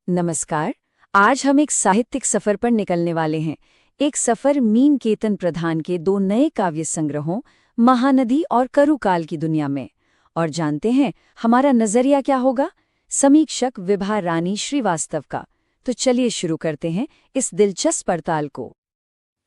नमस्कार। आज हम एक साहित्यिक सफर पर निकलने वाले हैं। एक सफर मीन केतन प्रधान के दो नए काव्य संग्रहों महानदी और करुकाल की दुनिया में। और जानते हैं हमारा नजरिया क्या होगा? समीक्षक विभा रानी श्रीवास्तव का। तो चलिए शुरू करते हैं इस दिलचस्प पड़ताल को।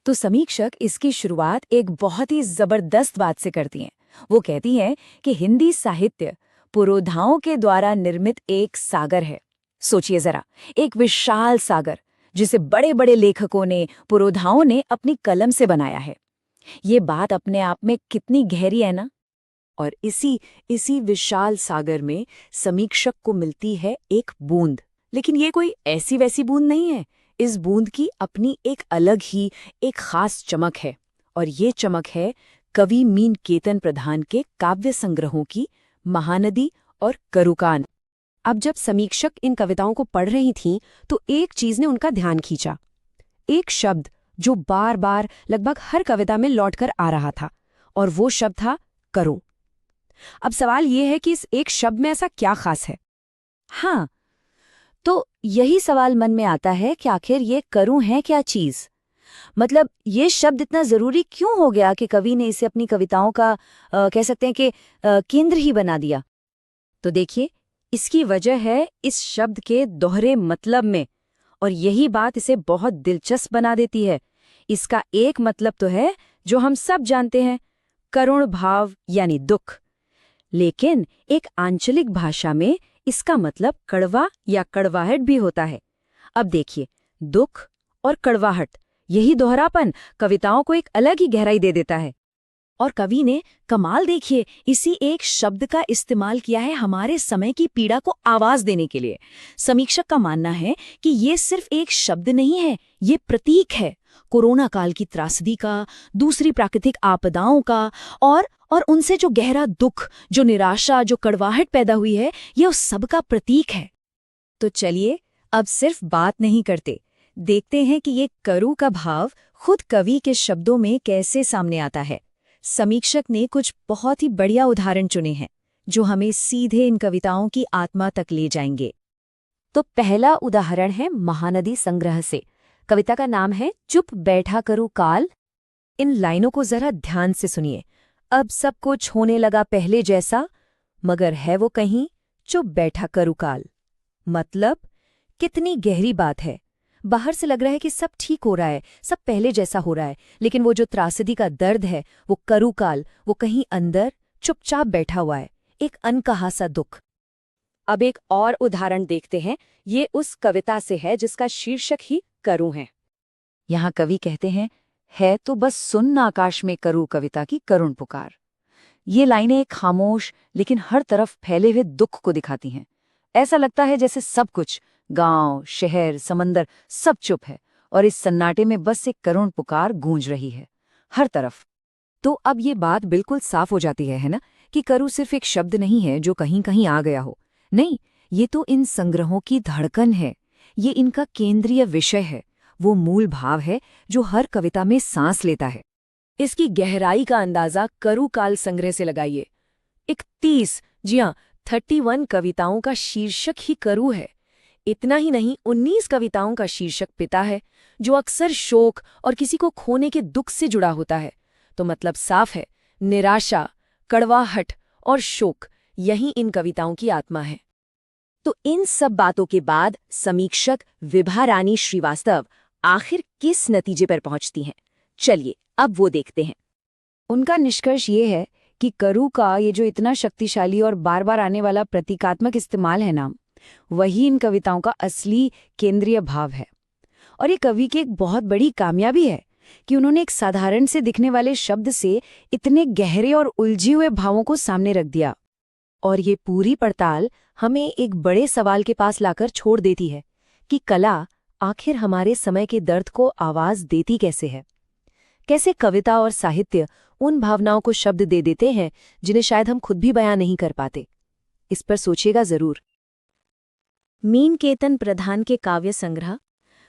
तो समीक्षक इसकी शुरुआत एक बहुत ही जबरदस्त बात से करती हैं। वो कहती हैं कि हिंदी साहित्य पुरोधाओं के द्वारा निर्मित एक सागर है। सोचिए जरा, एक विशाल सागर जिसे बड़े बड़े लेखकों ने, पुरोधाओं ने अपनी कलम से बनाया है। ये बात अपने आप में कितनी गहरी है ना। और इसी इसी विशाल सागर में समीक्षक को मिलती है एक बूंद। लेकिन ये कोई ऐसी वैसी बूंद नहीं है। इस बूंद की अपनी एक अलग ही, एक खास चमक है। और ये चमक है कवि मीन केतन प्रधान के काव्य संग्रहों की, महानदी और करुकान। अब जब समीक्षक इन कविताओं को पढ़ रही थीं, तो एक चीज ने उनका ध्यान खींचा। एक शब्द जो बार बार लगभग हर कविता में लौटकर आ रहा था, और वो शब्द था करूं। अब सवाल ये है कि इस एक शब्द में ऐसा क्या खास है? हाँ, तो यही सवाल मन में आता है कि आखिर ये करूं है क्या चीज? मतलब ये शब्द इतना जरूरी क्यों हो गया कि कवि ने इसे अपनी कविताओं का कह सकते हैं कि केंद्र ही बना दिया? तो देखिए, इसकी वजह है इस शब्द के दोहरे मतलब में। और यही बात इसे बहुत दिलचस्प बना देती है। इसका एक मतलब तो है जो हम सब जानते हैं, करुण भाव यानी दुख। लेकिन एक आंचलिक भाषा में इसका मतलब कड़वा या कड़वाहट भी होता है। अब देखिए, दुख और कड़वाहट, यही दोहरापन कविताओं को एक अलग ही गहराई दे देता है। और कवि ने कमाल देखिए, इसी एक शब्द का इस्तेमाल किया है हमारे समय की पीड़ा को आवाज देने के लिए। समीक्षक का मानना है कि ये सिर्फ एक शब्द नहीं है, ये प्रतीक है कोरोना काल की त्रासदी का, दूसरी प्राकृतिक आपदाओं का, और उनसे जो गहरा दुख, जो निराशा, जो कड़वाहट पैदा हुई है, ये उस सब का प्रतीक है। तो चलिए अब सिर्फ बात नहीं करते, देखते हैं कि ये करु का भाव खुद कवि के शब्दों में कैसे सामने आता है। समीक्षक ने कुछ बहुत ही बढ़िया उदाहरण चुने हैं जो हमें सीधे इन कविताओं की आत्मा तक ले जाएंगे। तो पहला उदाहरण है महानदी संग्रह से। कविता का नाम है चुप बैठा करू काल। इन लाइनों को जरा ध्यान से सुनिए। अब सब कुछ होने लगा पहले जैसा, मगर है वो कहीं चुप बैठा करू काल। मतलब कितनी गहरी बात है। बाहर से लग रहा है कि सब ठीक हो रहा है, सब पहले जैसा हो रहा है, लेकिन वो जो त्रासदी का दर्द है, वो करुकाल, वो कहीं अंदर चुपचाप बैठा हुआ है, एक अनकहा सा दुख। अब एक और उदाहरण देखते हैं। ये उस कविता से है जिसका शीर्षक ही करूं है। यहाँ कवि कहते हैं, है तो बस सुन आकाश में करूं कविता की करुण पुकार। ये लाइनें एक खामोश लेकिन हर तरफ फैले हुए दुख को दिखाती हैं। ऐसा लगता है जैसे सब कुछ, गांव, शहर, समंदर, सब चुप है, और इस सन्नाटे में बस एक करुण पुकार गूंज रही है हर तरफ। तो अब ये बात बिल्कुल साफ हो जाती है ना, कि करु सिर्फ एक शब्द नहीं है जो कहीं कहीं आ गया हो। नहीं, ये तो इन संग्रहों की धड़कन है। ये इनका केंद्रीय विषय है, वो मूल भाव है जो हर कविता में सांस लेता है। इसकी गहराई का अंदाजा करु काल संग्रह से लगाइए। 31, जी हाँ, 31 कविताओं का शीर्षक ही करु है। इतना ही नहीं, 19 कविताओं का शीर्षक पिता है, जो अक्सर शोक और किसी को खोने के दुख से जुड़ा होता है। तो मतलब साफ है, निराशा, कड़वाहट और शोक, यही इन कविताओं की आत्मा है। तो इन सब बातों के बाद समीक्षक विभा रानी श्रीवास्तव आखिर किस नतीजे पर पहुंचती हैं? चलिए अब वो देखते हैं। उनका निष्कर्ष ये है कि करु का ये जो इतना शक्तिशाली और बार बार आने वाला प्रतीकात्मक इस्तेमाल है ना, वही इन कविताओं का असली केंद्रीय भाव है। और ये कवि की एक बहुत बड़ी कामयाबी है कि उन्होंने एक साधारण से दिखने वाले शब्द से इतने गहरे और उलझे हुए भावों को सामने रख दिया। और ये पूरी पड़ताल हमें एक बड़े सवाल के पास लाकर छोड़ देती है कि कला आखिर हमारे समय के दर्द को आवाज देती कैसे है। कैसे कविता और साहित्य उन भावनाओं को शब्द दे देते हैं जिन्हें शायद हम खुद भी बयां नहीं कर पाते। इस पर सोचिएगा जरूर। मीन केतन प्रधान के काव्य संग्रह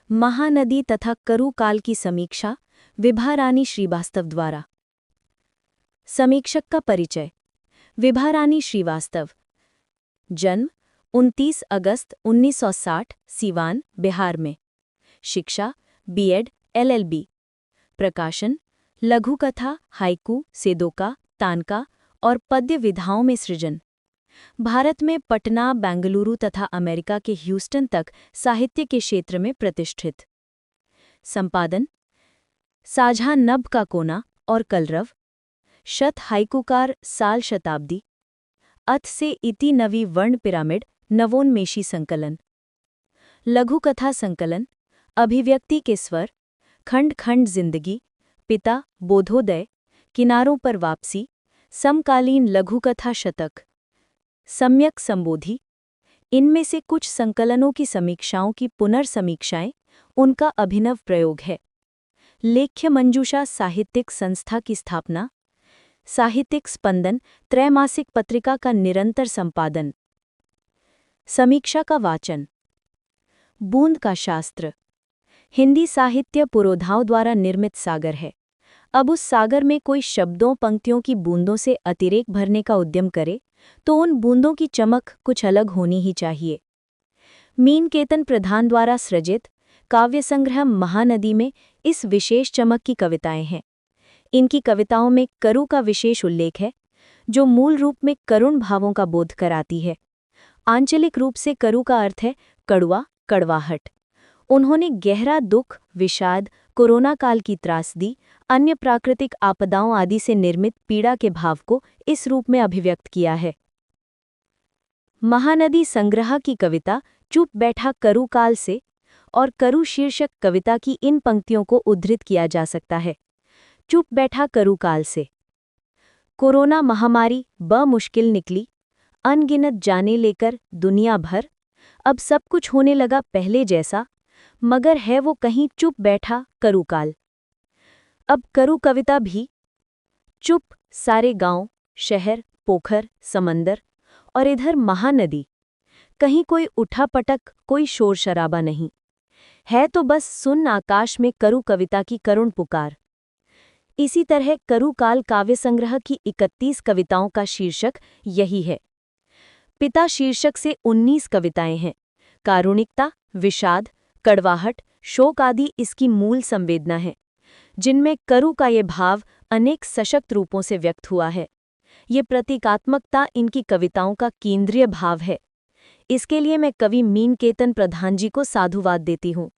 महानदी तथा करु काल की समीक्षा विभा रानी श्रीवास्तव द्वारा। समीक्षक का परिचय। विभा रानी श्रीवास्तव, जन्म 29 अगस्त 1960 सीवान, बिहार में। शिक्षा बीएड, एलएलबी। प्रकाशन लघुकथा, हाइकू, सेदोका, तानका और पद्य विधाओं में सृजन। भारत में पटना, बेंगलुरु तथा अमेरिका के ह्यूस्टन तक साहित्य के क्षेत्र में प्रतिष्ठित। संपादन साझा नभ का कोना और कलरव। शत हाइकूकार, साल शताब्दी। अथ से इति नवी वर्ण पिरामिड, नवोन्मेषी संकलन। लघुकथा संकलन अभिव्यक्ति के स्वर, खंड खंड जिंदगी, पिता, बोधोदय, किनारों पर वापसी, समकालीन लघुकथा शतक, सम्यक संबोधि। इनमें से कुछ संकलनों की समीक्षाओं की पुनर्समीक्षाएं उनका अभिनव प्रयोग है। लेख्य मंजूषा साहित्यिक संस्था की स्थापना। साहित्यिक स्पंदन त्रैमासिक पत्रिका का निरंतर संपादन। समीक्षा का वाचन। बूंद का शास्त्र हिंदी साहित्य पुरोधाओं द्वारा निर्मित सागर है। अब उस सागर में कोई शब्दों पंक्तियों की बूंदों से अतिरेक भरने का उद्यम करे तो उन बूंदों की चमक कुछ अलग होनी ही चाहिए। मीनकेतन प्रधान द्वारा सृजित काव्य संग्रह महानदी में इस विशेष चमक की कविताएं हैं। इनकी कविताओं में करु का विशेष उल्लेख है, जो मूल रूप में करुण भावों का बोध कराती है। आंचलिक रूप से करु का अर्थ है कड़वा, कड़वाहट। उन्होंने गहरा दुख, विषाद, कोरोना काल की त्रासदी, अन्य प्राकृतिक आपदाओं आदि से निर्मित पीड़ा के भाव को इस रूप में अभिव्यक्त किया है। महानदी संग्रह की कविता चुप बैठा करु काल से और करु शीर्षक कविता की इन पंक्तियों को उद्धृत किया जा सकता है। चुप बैठा करु काल से। कोरोना महामारी ब मुश्किल निकली, अनगिनत जाने लेकर दुनिया भर। अब सब कुछ होने लगा पहले जैसा, मगर है वो कहीं चुप बैठा करु काल। अब करु कविता भी चुप, सारे गांव, शहर, पोखर, समंदर और इधर महानदी। कहीं कोई उठा-पटक, कोई शोर शराबा नहीं है, तो बस सुन आकाश में करु कविता की करुण पुकार। इसी तरह करु काल काव्य संग्रह की 31 कविताओं का शीर्षक यही है। पिता शीर्षक से 19 कविताएं हैं। कारुणिकता, विषाद, कड़वाहट, शोक आदि इसकी मूल संवेदना है, जिनमें करु का ये भाव अनेक सशक्त रूपों से व्यक्त हुआ है। ये प्रतीकात्मकता इनकी कविताओं का केंद्रीय भाव है। इसके लिए मैं कवि मीनकेतन प्रधान जी को साधुवाद देती हूँ।